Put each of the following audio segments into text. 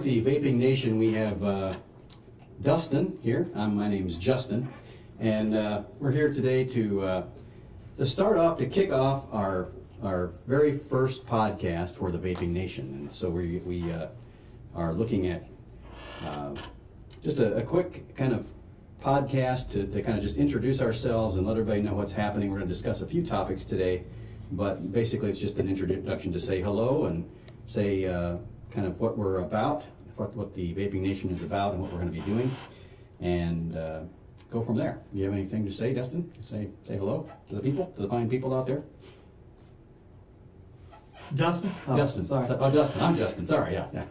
with the Vaping Nation, we have Dustin here. My name's Justin, and we're here today to start off, to kick off our very first podcast for the Vaping Nation. And so we are looking at just a quick kind of podcast to kind of just introduce ourselves and let everybody know what's happening. We're going to discuss a few topics today, but basically it's just an introduction to say hello and say kind of what we're about, what the Vaping Nation is about, and what we're going to be doing, and go from there. Do you have anything to say, Dustin? Say hello to the people, to the fine people out there. Dustin? Oh, Justin. Sorry. Oh, Dustin. I'm Justin. Sorry. Yeah.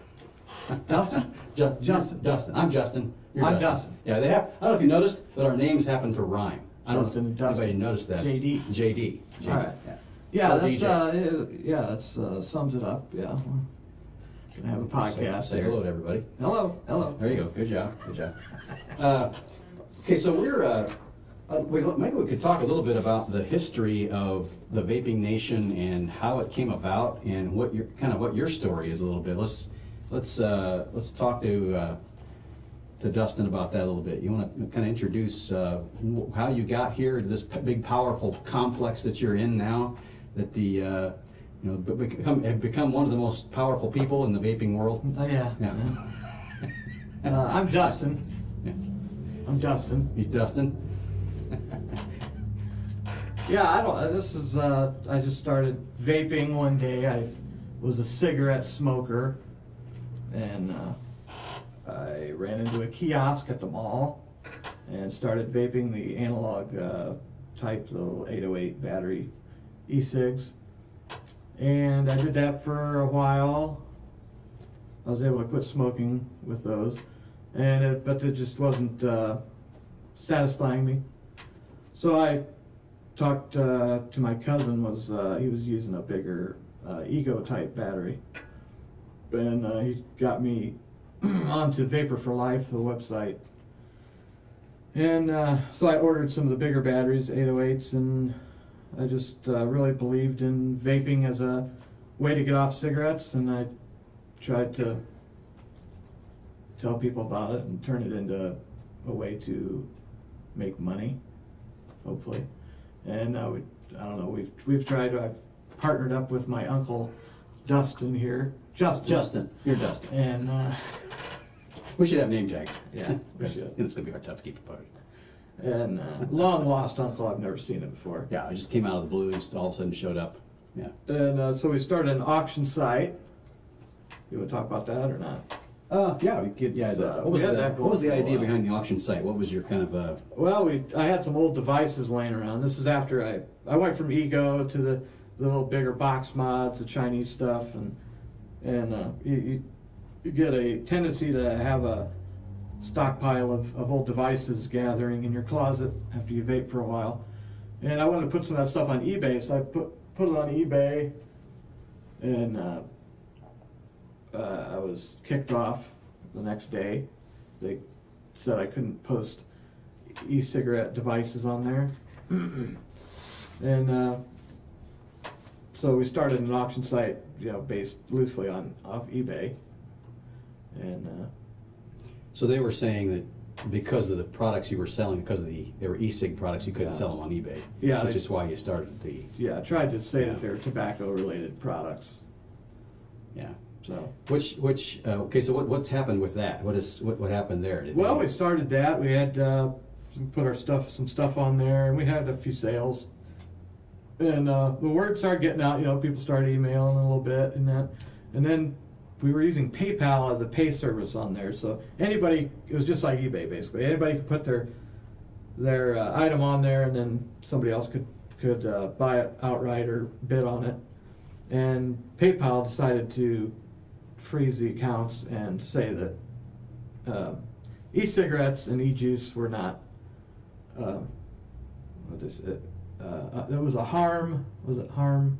Dustin? Justin. Dustin. I'm Justin. You're I'm Dustin. Yeah, they have. I don't know if you noticed that our names happen to rhyme. I don't Justin know and if Dustin. anybody noticed that. JD. JD. All right. Yeah. That's sums it up. Yeah. Gonna have a podcast. Say hello to everybody. Hello. There you go. Good job. Okay, so maybe we could talk a little bit about the history of the Vaping Nation and how it came about, and what your story is a little bit. Let's talk to Dustin about that a little bit. You want to kind of introduce how you got here to this big, powerful complex that you're in now, that have become one of the most powerful people in the vaping world. Yeah. I'm Dustin. Yeah. I'm Dustin. He's Dustin. Yeah, I just started vaping one day. I was a cigarette smoker, and I ran into a kiosk at the mall and started vaping the analog type, little 808 battery E-cigs. And I did that for a while. I was able to quit smoking with those, but it just wasn't satisfying me. So I talked to my cousin. He was using a bigger Ego type battery, and he got me onto Vapor for Life, the website. And so I ordered some of the bigger batteries, 808s, and I just really believed in vaping as a way to get off cigarettes, and I tried to tell people about it and turn it into a way to make money, hopefully. And I don't know, we've tried. I've partnered up with my uncle Dustin here. Justin. You're Dustin. And we should have name tags. Yeah, we should. It's gonna be hard, tough to keep apart. And long lost uncle, I've never seen him before. Yeah, I just came out of the blue and all of a sudden showed up. Yeah. And so we started an auction site. You want to talk about that or not? Yeah, we could. Yeah. So what was the idea behind the auction site? What was your kind of? Well, I had some old devices laying around. This is after I went from Ego to the little bigger box mods, the Chinese stuff, and you get a tendency to have a stockpile of old devices gathering in your closet after you vape for a while. And I wanted to put some of that stuff on eBay, so I put it on eBay, and I was kicked off the next day. They said I couldn't post e-cigarette devices on there. And so we started an auction site, based loosely off eBay. And so they were saying that because of the products you were selling, they were e-cig products, you couldn't sell them on eBay. Yeah, which is why you started the. Yeah, I tried to say that they're tobacco-related products. Yeah. So. Okay. So what's happened with that? What happened there? We started that. We had put some stuff on there, and we had a few sales. And the word started getting out. People started emailing a little bit, and then we were using PayPal as a pay service on there. So it was just like eBay basically. Anybody could put their item on there, and then somebody else could buy it outright or bid on it. And PayPal decided to freeze the accounts and say that e-cigarettes and e-juice were not. There was a harm. Was it harm?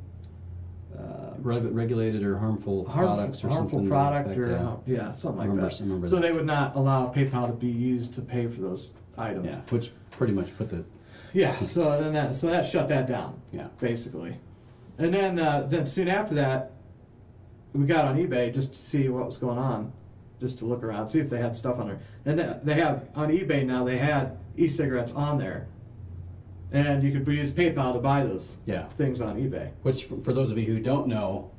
Regulated or harmful products or something. Harmful product something like that. So they would not allow PayPal to be used to pay for those items. Yeah, which pretty much put the. Yeah. So that shut that down. Yeah. Basically, and then soon after that, we got on eBay just to see what was going on, just to look around, see if they had stuff on there. And they have on eBay now. They had e-cigarettes on there, and you could use PayPal to buy those things on eBay. Which, for those of you who don't know,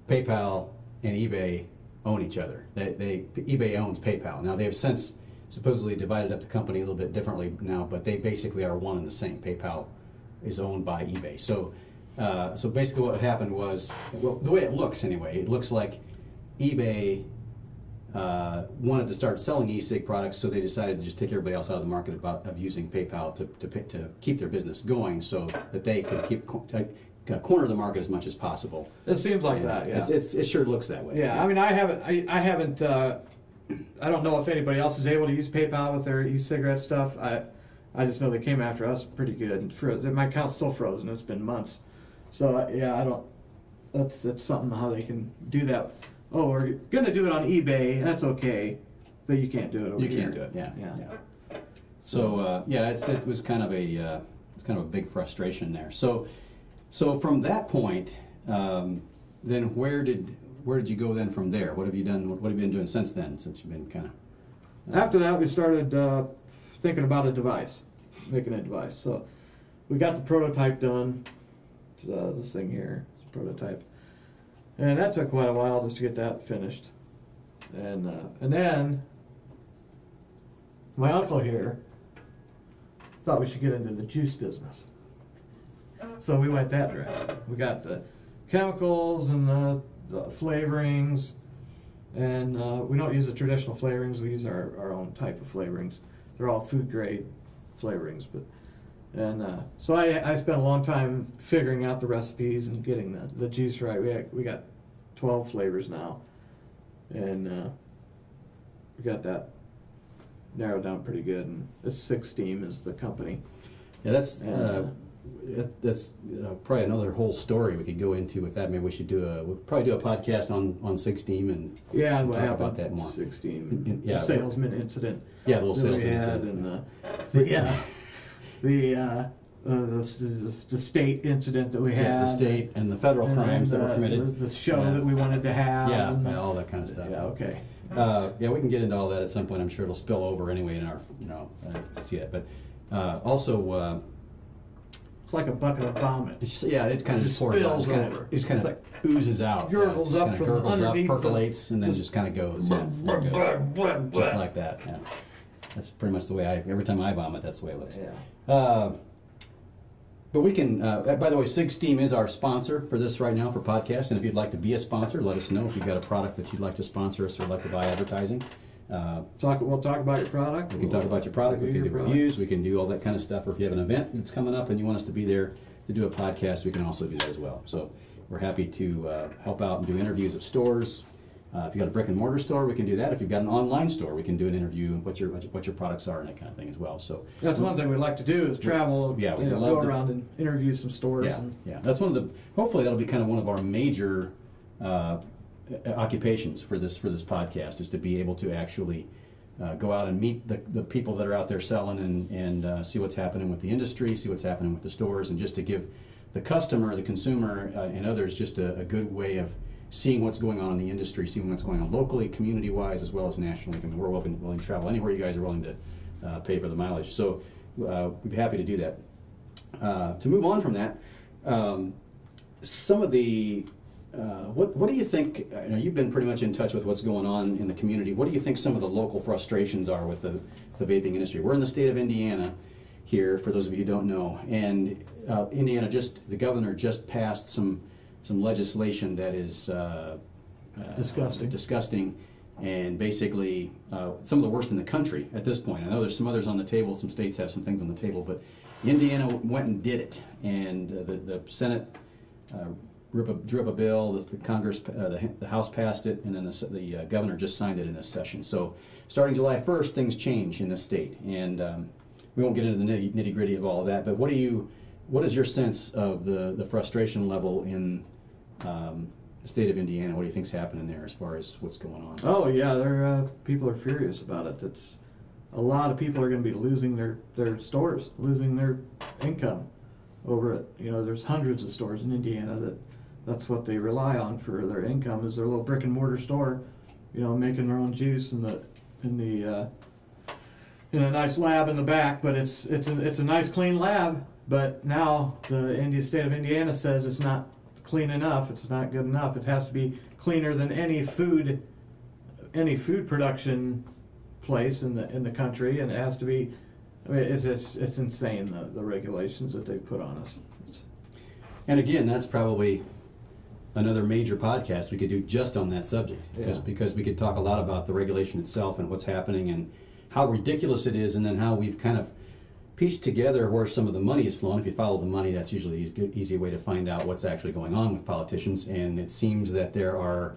PayPal and eBay own each other. eBay owns PayPal. Now they have since supposedly divided up the company a little bit differently now, but they basically are one and the same. PayPal is owned by eBay. So basically what happened was, well, the way it looks anyway, it looks like eBay wanted to start selling e-cig products, so they decided to just take everybody else out of the market of using PayPal to keep their business going, so that they could keep corner the market as much as possible. It seems like that, yeah. It sure looks that way. Yeah, I mean, I haven't. I don't know if anybody else is able to use PayPal with their e-cigarette stuff. I just know they came after us pretty good. My account's still frozen. It's been months. So yeah, I don't. That's something how they can do that. Oh, we're gonna do it on eBay. That's okay, but you can't do it over here. You can't do it. Yeah. So it was kind of a big frustration there. So from that point, then where did you go then from there? What have you done? What have you been doing since then? Since you've been kind of. After that, we started thinking about a device, making a device. So we got the prototype done. This thing here, is a prototype, and that took quite a while just to get that finished. And then my uncle here thought we should get into the juice business. So we went that direction. We got the chemicals and the flavorings, and we don't use the traditional flavorings. We use our own type of flavorings. They're all food grade flavorings, so I spent a long time figuring out the recipes and getting the juice right. We got 12 flavors now, and we got that narrowed down pretty good. And it's 6 Steam is the company. Yeah, that's probably another whole story we could go into with that. Maybe we should we'll probably do a podcast on 6 Steam and what talk happened about that more. 6 Steam, the salesman incident. Yeah, the little salesman incident. And the state incident that we had. Yeah, the state and the federal crimes that were committed. The show that we wanted to have. Yeah, all that kind of stuff. Yeah, okay. We can get into all that at some point. I'm sure it'll spill over anyway in our, see it. But also, it's like a bucket of vomit. It kind of just pours spills out. over. It kind of oozes out. Gurgles up from underneath. Percolates, and then just kind of goes. Just like that. Yeah. That's pretty much the way every time I vomit, that's the way it looks. Yeah. But we can, by the way, 6 Steam is our sponsor for this right now for podcasts. And if you'd like to be a sponsor, let us know if you've got a product that you'd like to sponsor us or like to buy advertising. We'll talk about your product. We can talk about your product. We can do reviews. We can do all that kind of stuff. Or if you have an event that's coming up and you want us to be there to do a podcast, we can also do that as well. So we're happy to help out and do interviews of stores. If you've got a brick and mortar store, we can do that. If you've got an online store, we can do an interview and what your products are and that kind of thing as well. So that's one thing we'd like to do is travel. Yeah, we go around and interview some stores. Yeah. That's one of the. Hopefully, that'll be kind of one of our major occupations for this podcast, is to be able to actually go out and meet the people that are out there selling and see what's happening with the industry, see what's happening with the stores, and just to give the customer, the consumer, and others just a good way of seeing what's going on in the industry, seeing what's going on locally, community-wise, as well as nationally. I mean, we're willing to travel anywhere you guys are willing to pay for the mileage. So we'd be happy to do that. To move on from that, some of the what do you think? You've been pretty much in touch with what's going on in the community. What do you think some of the local frustrations are with the vaping industry? We're in the state of Indiana here, for those of you who don't know, and Indiana the governor just passed some legislation that is disgusting, and basically some of the worst in the country at this point. I know there's some others on the table. Some states have some things on the table, but Indiana went and did it, and the Senate drew up a bill. The Congress, the House passed it, and then the governor just signed it in this session. So starting July 1st, things change in this state, and we won't get into the nitty gritty of all of that. But what is your sense of the frustration level in the state of Indiana? What do you think's happening there as far as what's going on? Oh yeah, people are furious about it. It's a lot of people are going to be losing their stores, losing their income over it. There's hundreds of stores in Indiana that's what they rely on for their income, is their little brick and mortar store, you know, making their own juice in a nice lab in the back. But it's a nice clean lab. But now the state of Indiana says it's not clean enough. It's not good enough. It has to be cleaner than any food production place in the country, and it has to be. I mean, it's insane the regulations that they put on us. And again, that's probably another major podcast we could do just on that subject, because we could talk a lot about the regulation itself and what's happening and how ridiculous it is, and then how we've kind of pieced together where some of the money is flowing. If you follow the money, that's usually an easy way to find out what's actually going on with politicians, and it seems that there are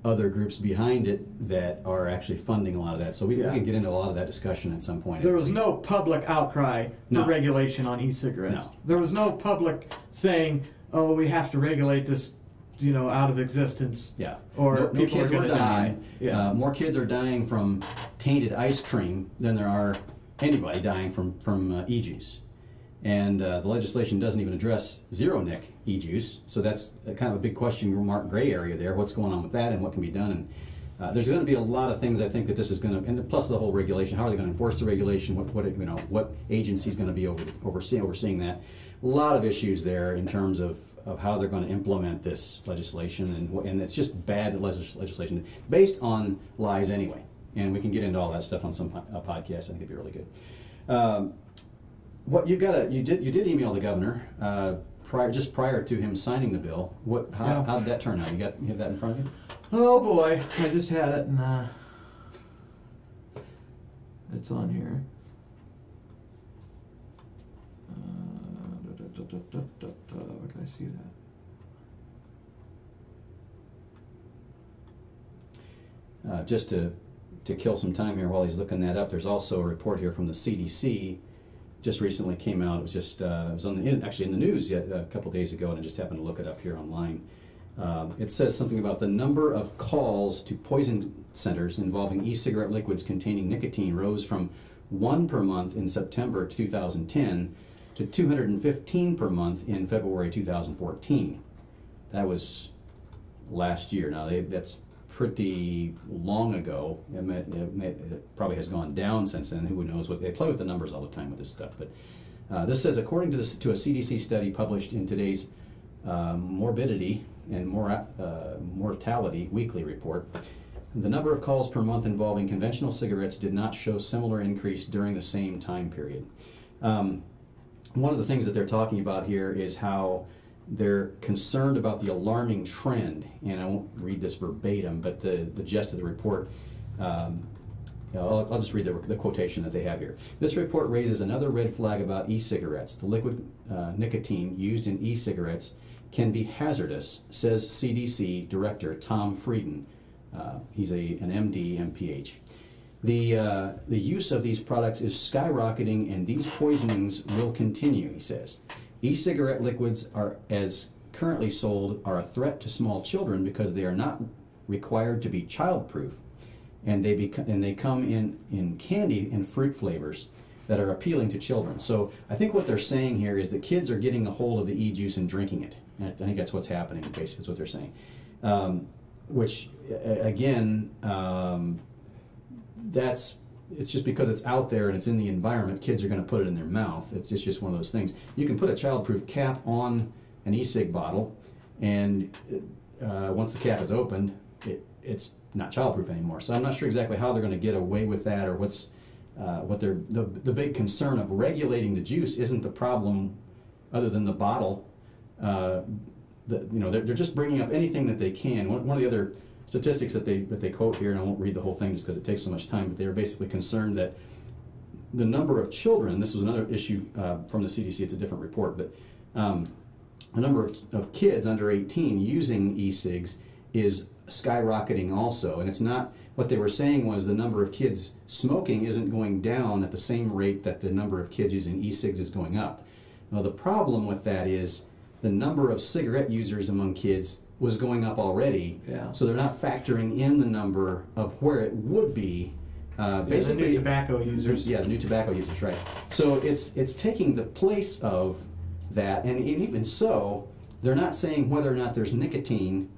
other groups behind it that are actually funding a lot of that. So we can get into a lot of that discussion at some point. There was no public outcry for regulation on e-cigarettes. No. There was no public saying, "Oh, we have to regulate this, you know, out of existence." Yeah. Or people are going to die. Yeah. More kids are dying from tainted ice cream than there are anybody dying from e-juice. And the legislation doesn't even address zero-nic e-juice, so that's kind of a big question mark gray area there. What's going on with that and what can be done? And there's going to be a lot of things I think that this is going to, and plus the whole regulation. How are they going to enforce the regulation? What agency is going to be overseeing that? A lot of issues there in terms of how they're going to implement this legislation, and it's just bad legislation based on lies anyway. And we can get into all that stuff on some podcast. I think it'd be really good. What you did email the governor prior to him signing the bill. How did that turn out? You have that in front of you? Oh boy, I just had it, and it's on here. Where can I see that? Just to kill some time here while he's looking that up, there's also a report here from the CDC. Just recently came out. It was just actually in the news a couple days ago, and I just happened to look it up here online. It says something about the number of calls to poison centers involving e-cigarette liquids containing nicotine rose from 1 per month in September 2010 to 215 per month in February 2014. That was last year. Now that's pretty long ago. It probably has gone down since then. Who knows? What they play with the numbers all the time with this stuff. But this says, according to a CDC study published in today's Morbidity and Mortality Weekly Report, the number of calls per month involving conventional cigarettes did not show similar increase during the same time period. One of the things that they're talking about here is how they're concerned about the alarming trend, and I won't read this verbatim, but the gist of the report, I'll just read the quotation that they have here. This report raises another red flag about e-cigarettes. The liquid nicotine used in e-cigarettes can be hazardous, says CDC Director Tom Frieden. He's an MD, MPH. The use of these products is skyrocketing, and these poisonings will continue, he says. E-cigarette liquids as currently sold are a threat to small children because they are not required to be childproof, and they come in candy and fruit flavors that are appealing to children. So I think what they're saying here is that kids are getting a hold of the e-juice and drinking it. And I think that's what's happening, basically, that's what they're saying. Which, again, it's just because it's out there and it's in the environment, kids are going to put it in their mouth. It's just one of those things. You can put a childproof cap on an e-cig bottle, and once the cap is opened, it's not childproof anymore. So I'm not sure exactly how they're going to get away with that, or the big concern of regulating the juice isn't the problem, other than the bottle. They're just bringing up anything that they can. One of the other statistics that they quote here, and I won't read the whole thing just because it takes so much time, but they're basically concerned that the number of children, this was another issue from the CDC, it's a different report, but the number of kids under 18 using e-cigs is skyrocketing also. And it's not, what they were saying was the number of kids smoking isn't going down at the same rate that the number of kids using e-cigs is going up. Now the problem with that is the number of cigarette users among kids was going up already, so they're not factoring in the number of where it would be. Basically, the new tobacco users. Yeah, the new tobacco users, right. So it's taking the place of that, and even so, they're not saying whether or not there's nicotine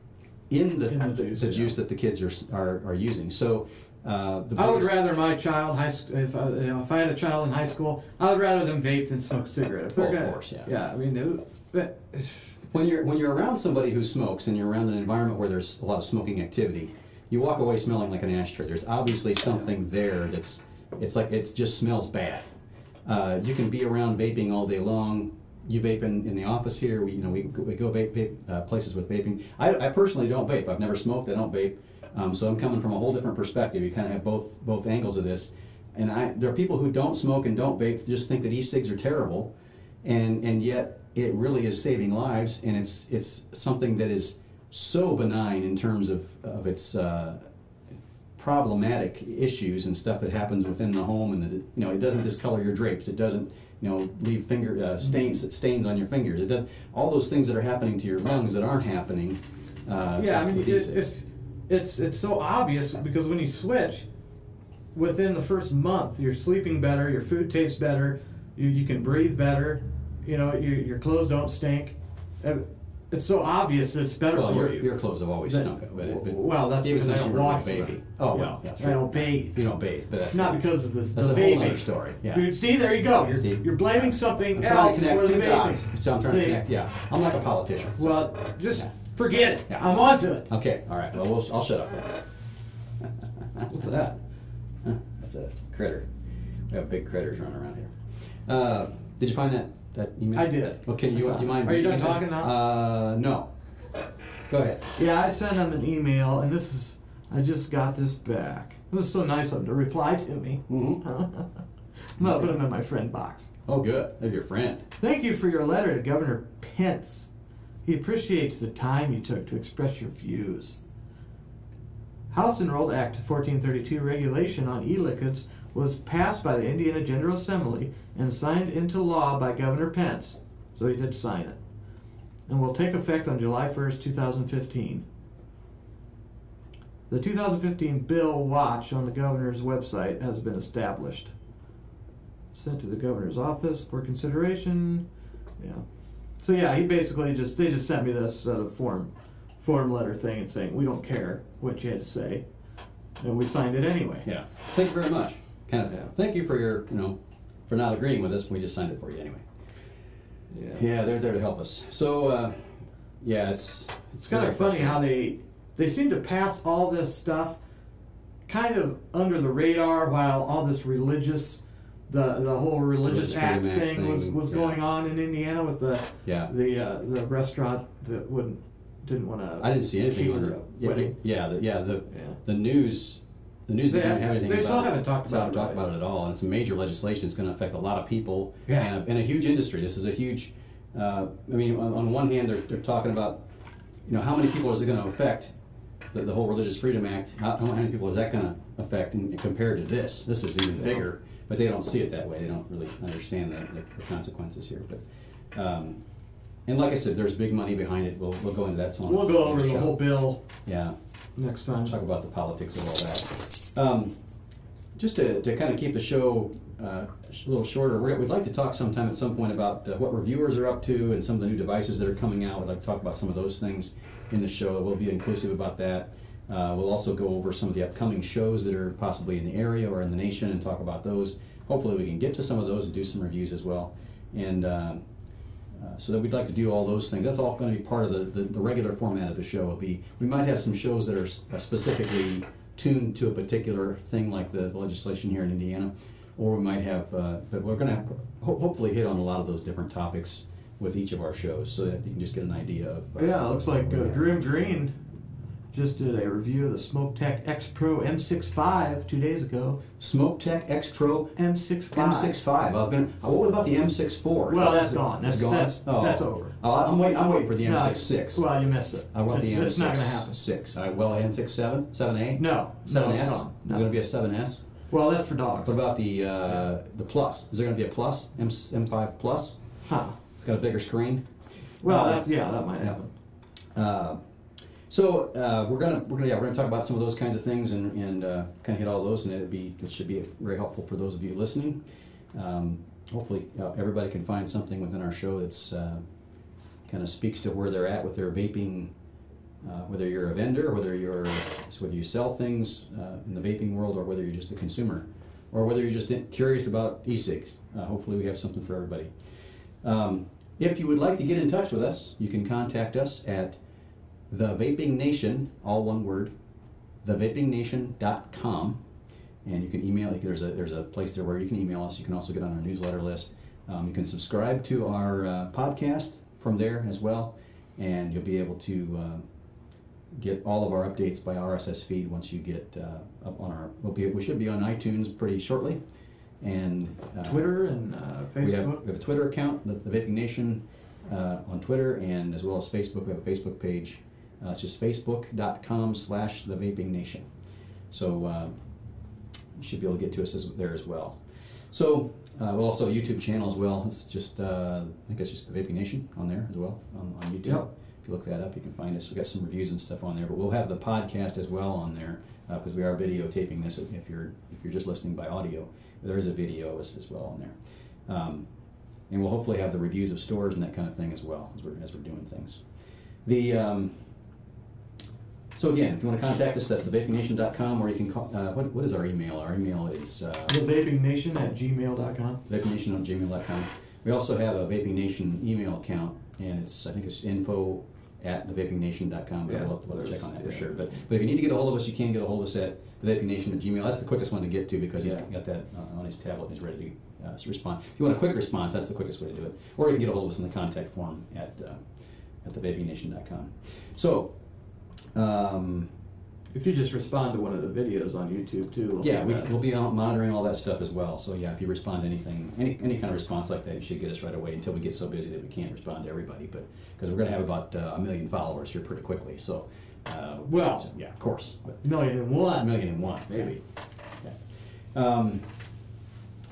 in the juice, the juice that the kids are using. So I would rather my child if I had a child in high school, I would rather them vape than smoke cigarettes. Of course, yeah. Yeah, I mean, when you're around somebody who smokes and you're around an environment where there's a lot of smoking activity, you walk away smelling like an ashtray. There's obviously something there it's like it just smells bad. You can be around vaping all day long. You vape in the office here. We go vape places with vaping. I personally don't vape. I've never smoked. I don't vape. So I'm coming from a whole different perspective. You kind of have both angles of this. And there are people who don't smoke and don't vape just think that e-cigs are terrible, and yet it really is saving lives. And it's something that is so benign in terms of its problematic issues and stuff that happens within the home, and it doesn't discolor your drapes. It doesn't leave finger stains on your fingers. It does all those things that are happening to your lungs that aren't happening. Yeah, I mean it's so obvious because when you switch, within the first month, you're sleeping better, your food tastes better, you can breathe better, your clothes don't stink. It's so obvious that it's better for you. Your clothes have always stunk. Well, that's because I don't wash baby. Oh, well, that's right. I don't bathe. You don't bathe, but that's not because of this. That's a whole other story. Yeah. See, there you go. You're blaming something else for the vaping. So I'm trying to connect. Yeah, I'm like a politician. So. Well, just forget it. Yeah. I'm on to it. Okay. All right. Well, I'll shut up then. What's that? Huh, that's a critter. We have big critters running around here. Did you find that email? I did. Okay, you mind? Are you done talking now? No. Go ahead. Yeah, I sent him an email, and I just got this back. It was so nice of him to reply to me. Mm-hmm. I'm gonna put him in my friend box. Oh, good. They're your friend. Thank you for your letter to Governor Pence. He appreciates the time you took to express your views. House Enrolled Act 1432 regulation on e-liquids was passed by the Indiana General Assembly and signed into law by Governor Pence, so he did sign it, and will take effect on July 1st, 2015. The 2015 bill watch on the governor's website has been established. Sent to the governor's office for consideration. Yeah. So yeah, they just sent me this form letter thing and saying we don't care what you had to say, and we signed it anyway. Yeah. Thank you very much. Thank you for your for not agreeing with us. We just signed it for you anyway. Yeah, they're there to help us. So yeah, it's kind of funny how they seem to pass all this stuff kind of under the radar while all this the whole religious act thing was going on in Indiana with the restaurant that didn't want to. I didn't see anything on the news. The news didn't have anything. They still haven't talked about it at all, and it's a major legislation. It's going to affect a lot of people and a huge industry. This is a huge. I mean, on one hand, they're talking about, how many people is it going to affect? The whole Religious Freedom Act. How many people is that going to affect compared to this? This is even bigger, but they don't see it that way. They don't really understand the consequences here. But and like I said, there's big money behind it. We'll go into that song. We'll go over the whole bill. Yeah. Next time. Talk about the politics of all that. Just to kind of keep the show a little shorter, we'd like to talk sometime at some point about what reviewers are up to and some of the new devices that are coming out. We'd like to talk about some of those things in the show. We'll be inclusive about that. We'll also go over some of the upcoming shows that are possibly in the area or in the nation and talk about those. Hopefully we can get to some of those and do some reviews as well. And so that we'd like to do all those things. That's all going to be part of the regular format of the show. We might have some shows that are specifically tuned to a particular thing, like the legislation here in Indiana, or we might have, but we're going to hopefully hit on a lot of those different topics with each of our shows, so that you can just get an idea of. Yeah, it looks like Grim Green just did a review of the SmokeTech X Pro M65 2 days ago. SmokeTech X Pro M65. M65. What about the M64? Well, that's gone. That's gone. That's over. Oh, I'm waiting for the M66. Well, you missed it. I want the M66. It's not going to happen. 6. Well, M67, 7A. No. 7S. It's Is it going to be a 7S? Well, that's for dogs. What about the Plus? Is there going to be a Plus? M5 Plus? Huh. It's got a bigger screen. Well, that might happen. So we're gonna talk about some of those kinds of things and kind of hit all those, and it should be very helpful for those of you listening. Hopefully everybody can find something within our show that's kind of speaks to where they're at with their vaping whether you're a vendor, whether you sell things in the vaping world, or whether you're just a consumer, or whether you're just curious about e-cigs. Hopefully we have something for everybody. If you would like to get in touch with us, you can contact us at TheVapingNation, all one word, TheVapingNation.com, and you can email. There's a place there where you can email us. You can also get on our newsletter list. You can subscribe to our podcast from there as well, and you'll be able to get all of our updates by RSS feed once you get up on our. We should be on iTunes pretty shortly, and Twitter and Facebook. We have a Twitter account, the Vaping Nation, on Twitter, and as well as Facebook. We have a Facebook page. It's just facebook.com/TheVapingNation. So you should be able to get to us there as well. So we'll also YouTube channel as well. It's just I think it's just the Vaping Nation on there as well on YouTube. Yep. If you look that up, you can find us. We've got some reviews and stuff on there, but we'll have the podcast as well on there because we are videotaping this. If you're just listening by audio, there is a video as well on there, and we'll hopefully have the reviews of stores and that kind of thing as well as we're doing things. So again, if you want to contact us, that's thevapingnation.com, or you can call. What is our email? Our email is TheVapingNation@gmail.com. TheVapingNation@gmail.com. We also have a Vaping Nation email account, and I think it's info@TheVapingNation.com. Yeah, we'll check on that for sure. But if you need to get a hold of us, you can get a hold of us at TheVapingNation@gmail. That's the quickest one to get to because he's got that on his tablet and he's ready to respond. If you want a quick response, that's the quickest way to do it. Or you can get a hold of us in the contact form at TheVapingNation.com. So. If you just respond to one of the videos on YouTube too, we'll be monitoring all that stuff as well. So yeah, if you respond to anything, any kind of response like that, you should get us right away until we get so busy that we can't respond to everybody. But because we're going to have about 1 million followers here pretty quickly, so yeah, of course. 1,000,001, maybe.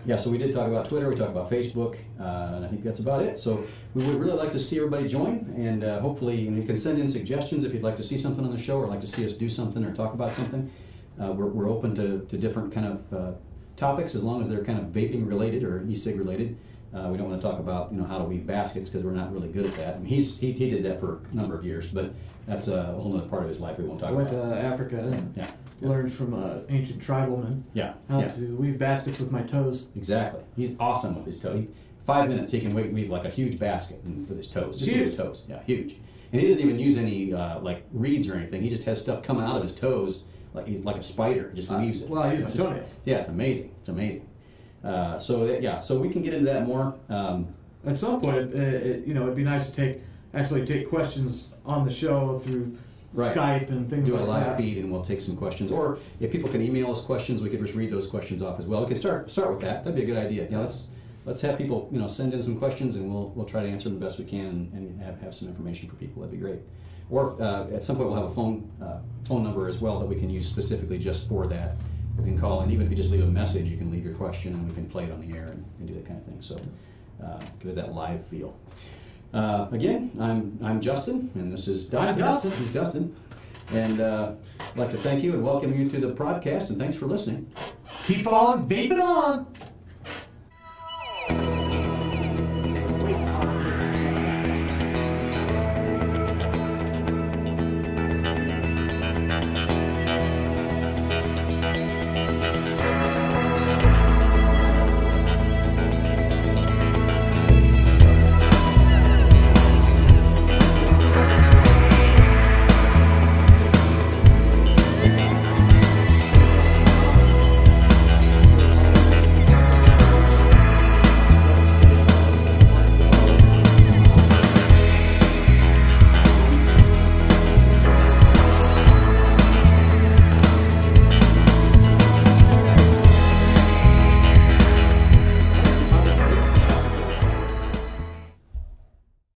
Yeah. So we did talk about Twitter, we talked about Facebook, and I think that's about it. So we would really like to see everybody join, and hopefully you can send in suggestions if you'd like to see something on the show or like to see us do something or talk about something. We're open to different kind of topics as long as they're kind of vaping related or e-cig related. We don't want to talk about how to weave baskets because we're not really good at that. I mean, he did that for a number of years, but that's a whole other part of his life we won't talk about. I went to Africa and learned from an ancient tribalman how to weave baskets with my toes. Exactly. He's awesome with his toes. 5 minutes he can weave like a huge basket with his toes. Just with his toes. Yeah, huge. And he doesn't even use any like reeds or anything. He just has stuff coming out of his toes like he's like a spider. He just weaves it. Well, it's amazing. It's amazing. So we can get into that more. At some point, it'd be nice to take questions on the show through Skype and things like that. Do a live feed, and we'll take some questions. Or if people can email us questions, we could just read those questions off as well. We can start with that. That'd be a good idea. Let's have people send in some questions, and we'll try to answer them the best we can and have some information for people. That'd be great. Or at some point we'll have a phone number as well that we can use specifically just for that. You can call, and even if you just leave a message, you can leave your question, and we can play it on the air and do that kind of thing. So give it that live feel. Again, I'm Justin, and this is Dustin. I'm Dustin. He's Dustin. And I'd like to thank you and welcome you to the podcast, and thanks for listening. Keep on vaping on!